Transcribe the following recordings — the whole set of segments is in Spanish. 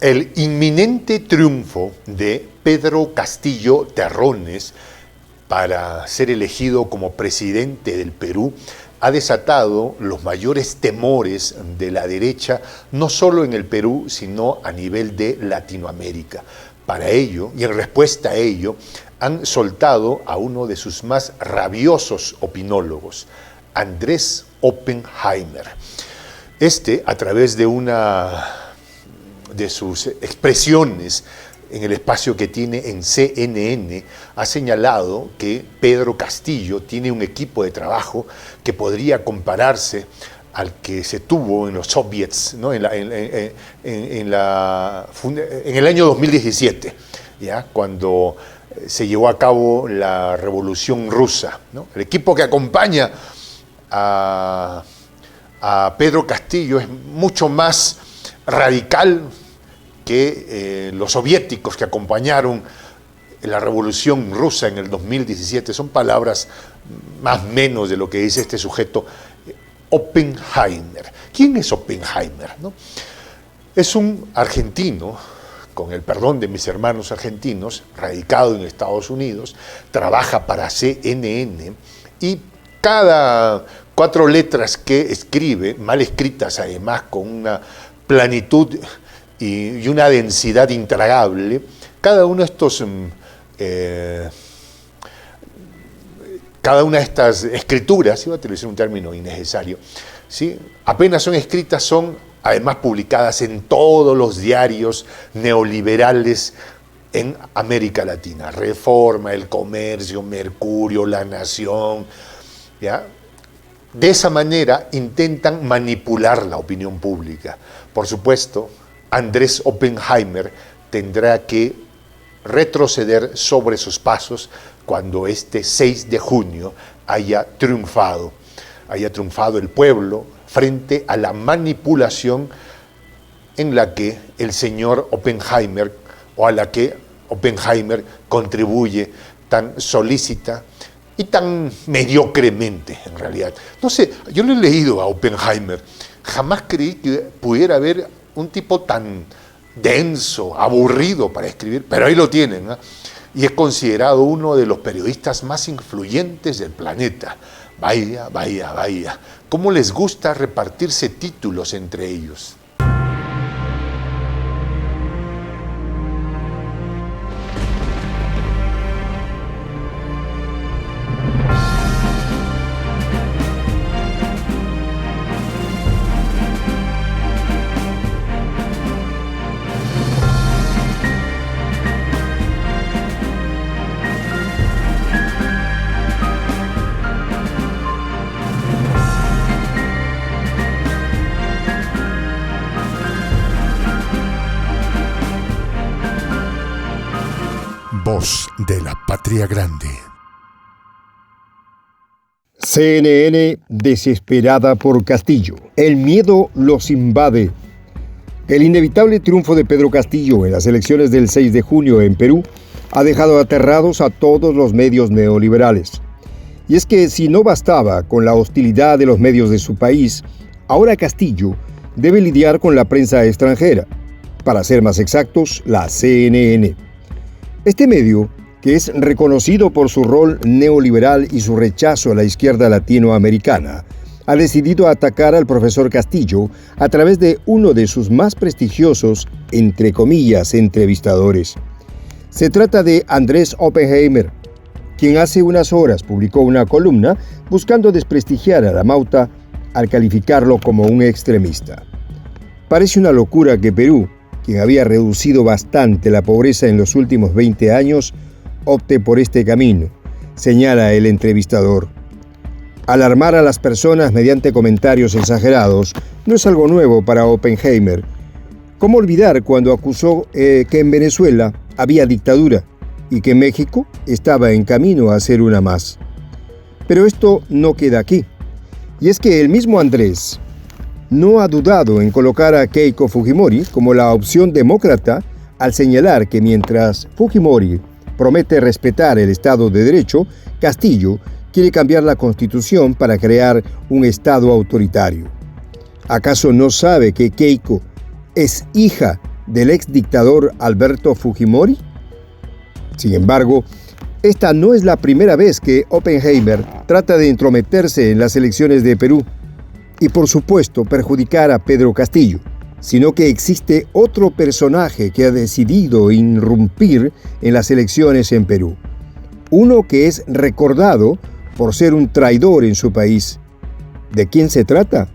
El inminente triunfo de Pedro Castillo Terrones para ser elegido como presidente del Perú ha desatado los mayores temores de la derecha, no solo en el Perú, sino a nivel de Latinoamérica. Para ello, y en respuesta a ello, han soltado a uno de sus más rabiosos opinólogos, Andrés Oppenheimer. A través de una de sus expresiones en el espacio que tiene en CNN, ha señalado que Pedro Castillo tiene un equipo de trabajo que podría compararse al que se tuvo en los soviets, ¿no? en el año 2017, ¿ya? Cuando se llevó a cabo la Revolución Rusa, ¿no? El equipo que acompaña a Pedro Castillo es mucho más radical que los soviéticos que acompañaron la Revolución Rusa en el 2017. Son palabras más o menos de lo que dice este sujeto, Oppenheimer. ¿Quién es Oppenheimer, no? Es un argentino, con el perdón de mis hermanos argentinos, radicado en Estados Unidos, trabaja para CNN y cada 4 letras que escribe, mal escritas además, con una planitud y una densidad intragable, cada una de estas escrituras, iba a utilizar un término innecesario, ¿sí? Apenas son escritas, son además publicadas en todos los diarios neoliberales en América Latina. Reforma, El Comercio, Mercurio, La Nación, ¿ya? De esa manera intentan manipular la opinión pública. Por supuesto, Andrés Oppenheimer tendrá que retroceder sobre sus pasos cuando este 6 de junio haya triunfado el pueblo frente a la manipulación en la que el señor Oppenheimer, o a la que Oppenheimer contribuye tan solícita y tan mediocremente, en realidad. No sé, yo lo he leído a Oppenheimer, jamás creí que pudiera haber un tipo tan denso, aburrido para escribir, pero ahí lo tienen, ¿eh? Y es considerado uno de los periodistas más influyentes del planeta. Vaya, vaya, vaya, cómo les gusta repartirse títulos entre ellos. Voz de la Patria Grande. CNN desesperada por Castillo. El miedo los invade. El inevitable triunfo de Pedro Castillo en las elecciones del 6 de junio en Perú ha dejado aterrados a todos los medios neoliberales. Y es que si no bastaba con la hostilidad de los medios de su país, ahora Castillo debe lidiar con la prensa extranjera. Para ser más exactos, la CNN. Este medio, que es reconocido por su rol neoliberal y su rechazo a la izquierda latinoamericana, ha decidido atacar al profesor Castillo a través de uno de sus más prestigiosos, entre comillas, entrevistadores. Se trata de Andrés Oppenheimer, quien hace unas horas publicó una columna buscando desprestigiar a la Mauta al calificarlo como un extremista. Parece una locura que Perú, quien había reducido bastante la pobreza en los últimos 20 años, opte por este camino, señala el entrevistador. Alarmar a las personas mediante comentarios exagerados no es algo nuevo para Oppenheimer. ¿Cómo olvidar cuando acusó que en Venezuela había dictadura y que México estaba en camino a ser una más? Pero esto no queda aquí. Y es que el mismo Andrés no ha dudado en colocar a Keiko Fujimori como la opción demócrata al señalar que mientras Fujimori promete respetar el Estado de Derecho, Castillo quiere cambiar la Constitución para crear un Estado autoritario. ¿Acaso no sabe que Keiko es hija del ex dictador Alberto Fujimori? Sin embargo, esta no es la primera vez que Oppenheimer trata de entrometerse en las elecciones de Perú y, por supuesto, perjudicar a Pedro Castillo, sino que existe otro personaje que ha decidido irrumpir en las elecciones en Perú. Uno que es recordado por ser un traidor en su país. ¿De quién se trata?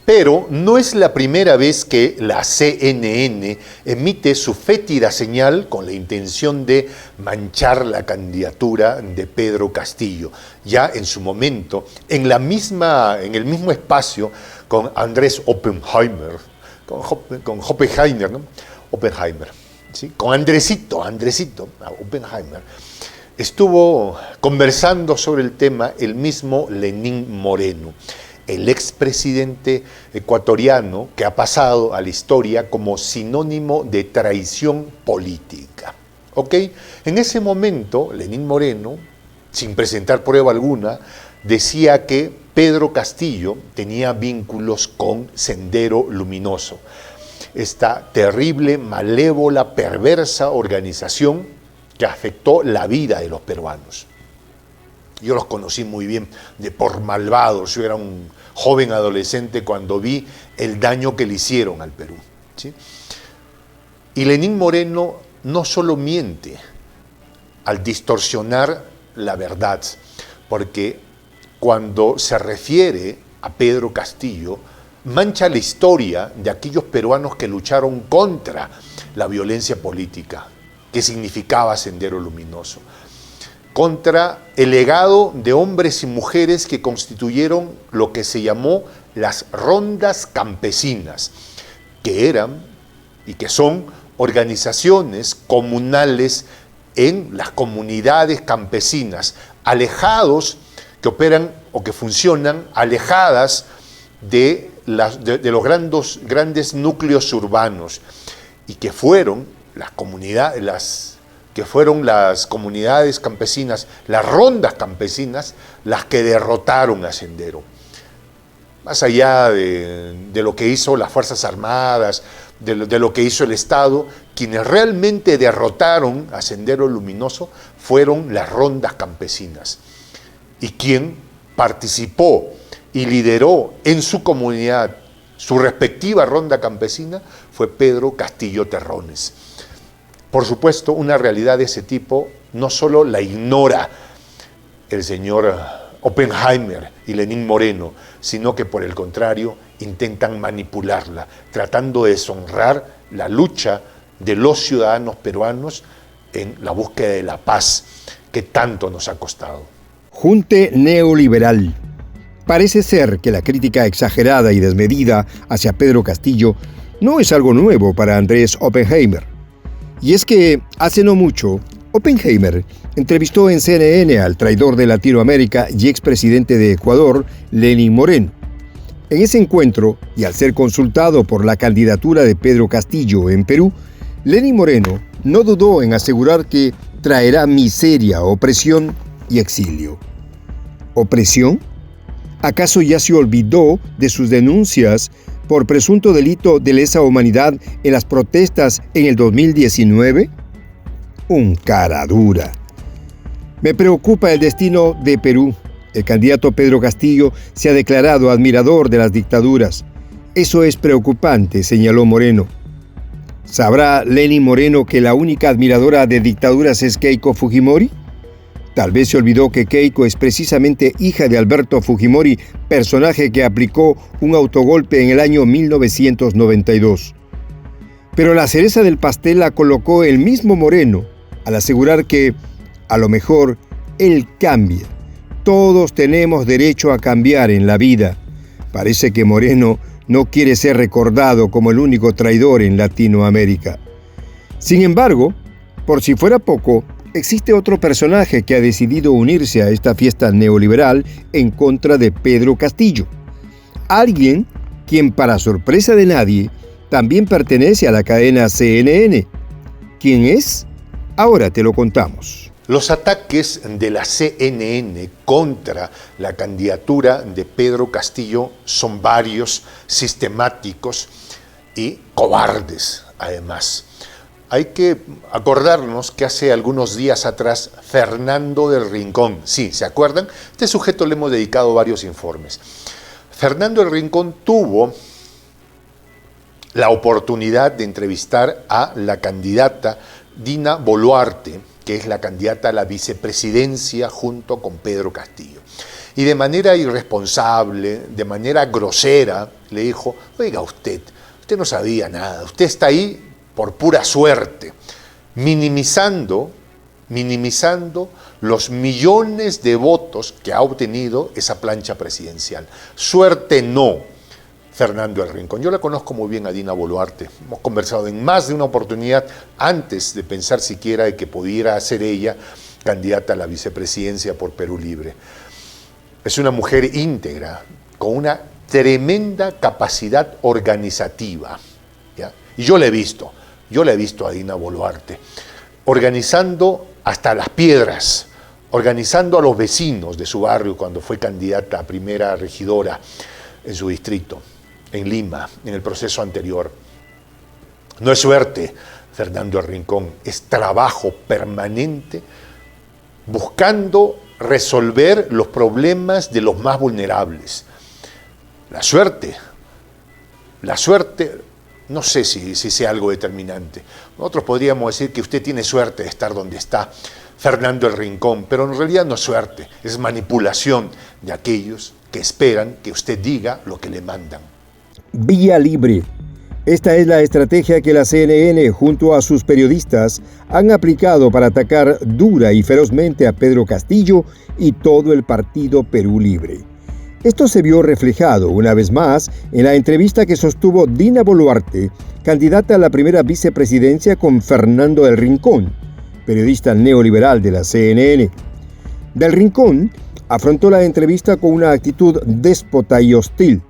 Pero no es la primera vez que la CNN emite su fétida señal con la intención de manchar la candidatura de Pedro Castillo. Ya en su momento, en el mismo espacio con Andrés Oppenheimer, con Oppenheimer, ¿no? Oppenheimer, ¿sí? Con Andresito Oppenheimer, estuvo conversando sobre el tema el mismo Lenín Moreno, el expresidente ecuatoriano que ha pasado a la historia como sinónimo de traición política. ¿Ok? En ese momento, Lenín Moreno, sin presentar prueba alguna, decía que Pedro Castillo tenía vínculos con Sendero Luminoso, esta terrible, malévola, perversa organización que afectó la vida de los peruanos. Yo los conocí muy bien, por malvados. Yo era un joven adolescente cuando vi el daño que le hicieron al Perú, ¿sí? Y Lenín Moreno no solo miente al distorsionar la verdad, porque cuando se refiere a Pedro Castillo, mancha la historia de aquellos peruanos que lucharon contra la violencia política, que significaba Sendero Luminoso, contra el legado de hombres y mujeres que constituyeron lo que se llamó las rondas campesinas, que eran y que son organizaciones comunales en las comunidades campesinas, alejados, que operan o que funcionan alejadas de los grandes núcleos urbanos, y que fueron las comunidades campesinas, las rondas campesinas, las que derrotaron a Sendero. Más allá de lo que hizo las Fuerzas Armadas, de lo que hizo el Estado, quienes realmente derrotaron a Sendero Luminoso fueron las rondas campesinas. Y quien participó y lideró en su comunidad su respectiva ronda campesina fue Pedro Castillo Terrones. Por supuesto, una realidad de ese tipo no solo la ignora el señor Oppenheimer y Lenín Moreno, sino que por el contrario intentan manipularla, tratando de deshonrar la lucha de los ciudadanos peruanos en la búsqueda de la paz que tanto nos ha costado. Junte neoliberal. Parece ser que la crítica exagerada y desmedida hacia Pedro Castillo no es algo nuevo para Andrés Oppenheimer. Y es que, hace no mucho, Oppenheimer entrevistó en CNN al traidor de Latinoamérica y expresidente de Ecuador, Lenín Moreno. En ese encuentro, y al ser consultado por la candidatura de Pedro Castillo en Perú, Lenín Moreno no dudó en asegurar que traerá miseria, opresión y exilio. ¿Opresión? ¿Acaso ya se olvidó de sus denuncias por presunto delito de lesa humanidad en las protestas en el 2019? Un cara dura. Me preocupa el destino de Perú. El candidato Pedro Castillo se ha declarado admirador de las dictaduras. Eso es preocupante, señaló Moreno. ¿Sabrá Lenín Moreno que la única admiradora de dictaduras es Keiko Fujimori? Tal vez se olvidó que Keiko es precisamente hija de Alberto Fujimori, personaje que aplicó un autogolpe en el año 1992. Pero la cereza del pastel la colocó el mismo Moreno, al asegurar que, a lo mejor, él cambia. Todos tenemos derecho a cambiar en la vida. Parece que Moreno no quiere ser recordado como el único traidor en Latinoamérica. Sin embargo, por si fuera poco, existe otro personaje que ha decidido unirse a esta fiesta neoliberal en contra de Pedro Castillo. Alguien quien, para sorpresa de nadie, también pertenece a la cadena CNN. ¿Quién es? Ahora te lo contamos. Los ataques de la CNN contra la candidatura de Pedro Castillo son varios, sistemáticos, y cobardes, además. Hay que acordarnos que hace algunos días atrás, Fernando del Rincón, sí, ¿se acuerdan? Este sujeto le hemos dedicado varios informes. Fernando del Rincón tuvo la oportunidad de entrevistar a la candidata Dina Boluarte, que es la candidata a la vicepresidencia junto con Pedro Castillo. Y de manera irresponsable, de manera grosera, le dijo: oiga, usted no sabía nada, usted está ahí por pura suerte, minimizando los millones de votos que ha obtenido esa plancha presidencial. Suerte no, Fernando del Rincón. Yo la conozco muy bien a Dina Boluarte. Hemos conversado en más de una oportunidad antes de pensar siquiera de que pudiera ser ella candidata a la vicepresidencia por Perú Libre. Es una mujer íntegra, con una tremenda capacidad organizativa, ¿ya? Y yo la he visto a Dina Boluarte, organizando hasta las piedras, organizando a los vecinos de su barrio cuando fue candidata a primera regidora en su distrito, en Lima, en el proceso anterior. No es suerte, Fernando del Rincón, es trabajo permanente buscando resolver los problemas de los más vulnerables. La suerte, no sé si sea algo determinante. Nosotros podríamos decir que usted tiene suerte de estar donde está, Fernando del Rincón, pero en realidad no es suerte, es manipulación de aquellos que esperan que usted diga lo que le mandan. Vía libre. Esta es la estrategia que la CNN, junto a sus periodistas, han aplicado para atacar dura y ferozmente a Pedro Castillo y todo el partido Perú Libre. Esto se vio reflejado una vez más en la entrevista que sostuvo Dina Boluarte, candidata a la primera vicepresidencia, con Fernando del Rincón, periodista neoliberal de la CNN. Del Rincón afrontó la entrevista con una actitud déspota y hostil.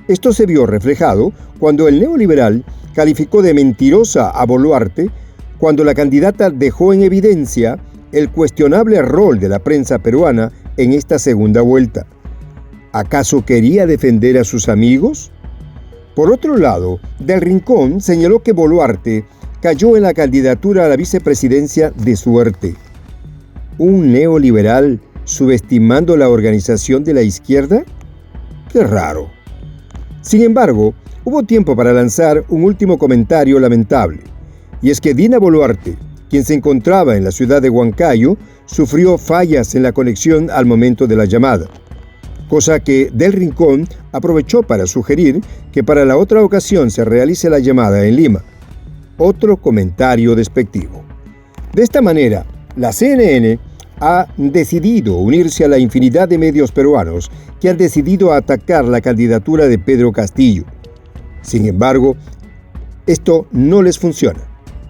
Esto se vio reflejado cuando el neoliberal calificó de mentirosa a Boluarte, cuando la candidata dejó en evidencia el cuestionable rol de la prensa peruana en esta segunda vuelta. ¿Acaso quería defender a sus amigos? Por otro lado, Del Rincón señaló que Boluarte cayó en la candidatura a la vicepresidencia de suerte. ¿Un neoliberal subestimando la organización de la izquierda? ¡Qué raro! Sin embargo, hubo tiempo para lanzar un último comentario lamentable, y es que Dina Boluarte, quien se encontraba en la ciudad de Huancayo, sufrió fallas en la conexión al momento de la llamada, cosa que Del Rincón aprovechó para sugerir que para la otra ocasión se realice la llamada en Lima. Otro comentario despectivo. De esta manera, la CNN ha decidido unirse a la infinidad de medios peruanos que han decidido atacar la candidatura de Pedro Castillo. Sin embargo, esto no les funciona,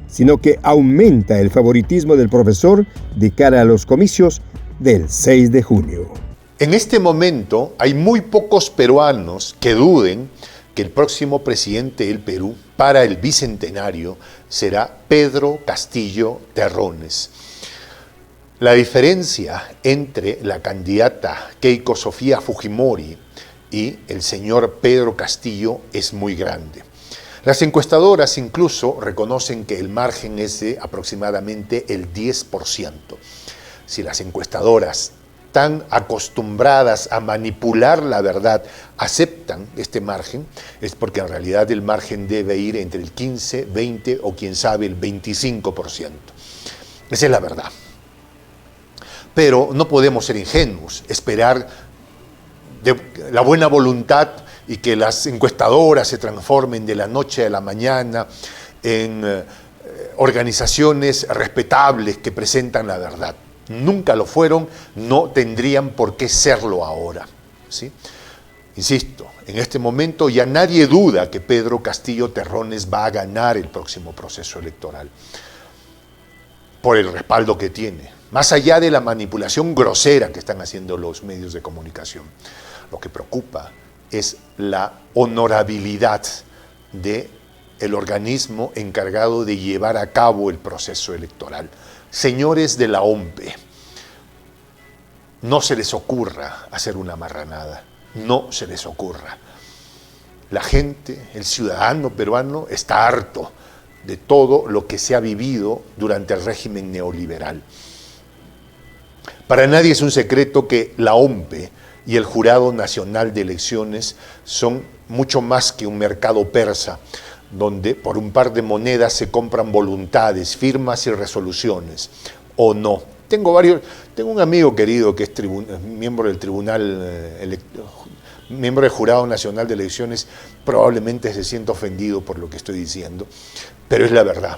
sino que aumenta el favoritismo del profesor de cara a los comicios del 6 de junio. En este momento hay muy pocos peruanos que duden que el próximo presidente del Perú para el bicentenario será Pedro Castillo Terrones. La diferencia entre la candidata Keiko Sofía Fujimori y el señor Pedro Castillo es muy grande. Las encuestadoras incluso reconocen que el margen es de aproximadamente el 10%. Si las encuestadoras, tan acostumbradas a manipular la verdad, aceptan este margen, es porque en realidad el margen debe ir entre el 15, 20 o quién sabe el 25%. Esa es la verdad. Pero no podemos ser ingenuos, esperar de la buena voluntad y que las encuestadoras se transformen de la noche a la mañana en organizaciones respetables que presentan la verdad. Nunca lo fueron, no tendrían por qué serlo ahora, ¿sí? Insisto, en este momento ya nadie duda que Pedro Castillo Terrones va a ganar el próximo proceso electoral por el respaldo que tiene, más allá de la manipulación grosera que están haciendo los medios de comunicación. Lo que preocupa es la honorabilidad del organismo encargado de llevar a cabo el proceso electoral. Señores de la OMPE, no se les ocurra hacer una marranada, no se les ocurra. La gente, el ciudadano peruano, está harto de todo lo que se ha vivido durante el régimen neoliberal. Para nadie es un secreto que la OMPE y el Jurado Nacional de Elecciones son mucho más que un mercado persa, donde por un par de monedas se compran voluntades, firmas y resoluciones, o no. Tengo un amigo querido que es miembro del miembro del Jurado Nacional de Elecciones, probablemente se sienta ofendido por lo que estoy diciendo, pero es la verdad.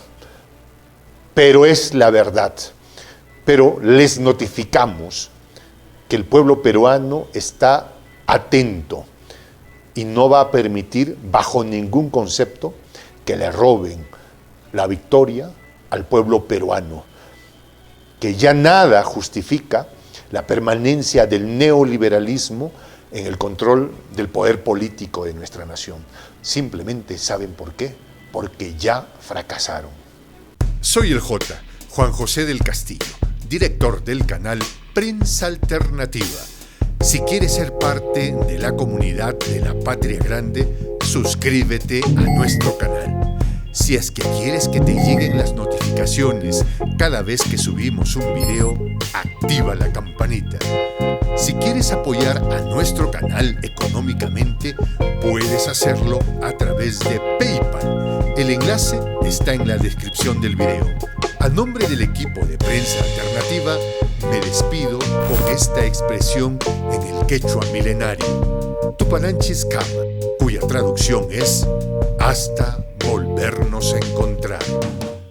Pero es la verdad. Pero les notificamos que el pueblo peruano está atento y no va a permitir bajo ningún concepto que le roben la victoria al pueblo peruano, que ya nada justifica la permanencia del neoliberalismo en el control del poder político de nuestra nación. Simplemente, ¿saben por qué? Porque ya fracasaron. Soy el Juan José del Castillo, director del canal Prensa Alternativa. Si quieres ser parte de la comunidad de la Patria Grande, suscríbete a nuestro canal. Si es que quieres que te lleguen las notificaciones cada vez que subimos un video, activa la campanita. Si quieres apoyar a nuestro canal económicamente, puedes hacerlo a través de PayPal. El enlace está en la descripción del video. A nombre del equipo de Prensa Alternativa, me despido con esta expresión en el quechua milenario, Tupananchis Kama, cuya traducción es hasta volvernos a encontrar.